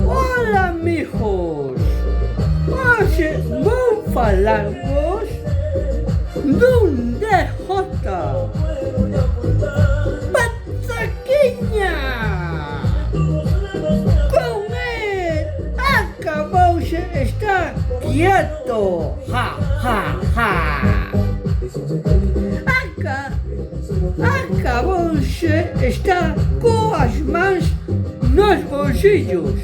Hola, mijos. Hoxe vou falarvos dun DJ Pataquiña. Con él acabouse estar quieto. Ja, ja, ja. Acabouse estar coas mans nos bolsillos.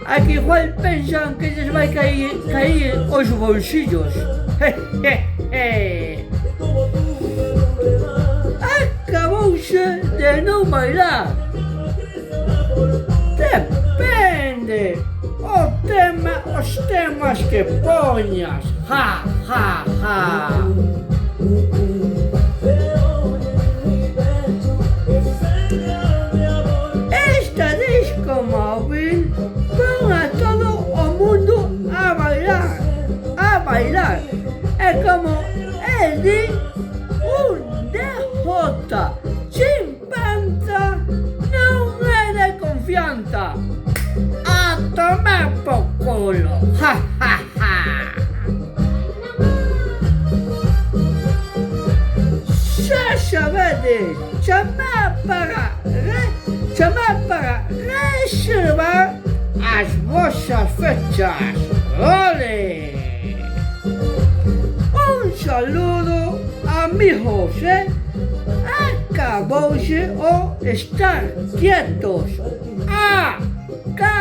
A que igual pensan que lles vai cair os bolsillos. Acabouse de non bailar. Depende os temas que poñas. Ja, ja, ja. Esta disco móvil pon a todo o mundo a bailar. É como el di, un DJ sin panza non é de confianza. A tomar por culo. Ja, ja, ja. Xa sabedes, chamar para reservar as vosas fechas. ¡Ole! Un saludo, amigos, Acabouse o estar quietos. Acabouse.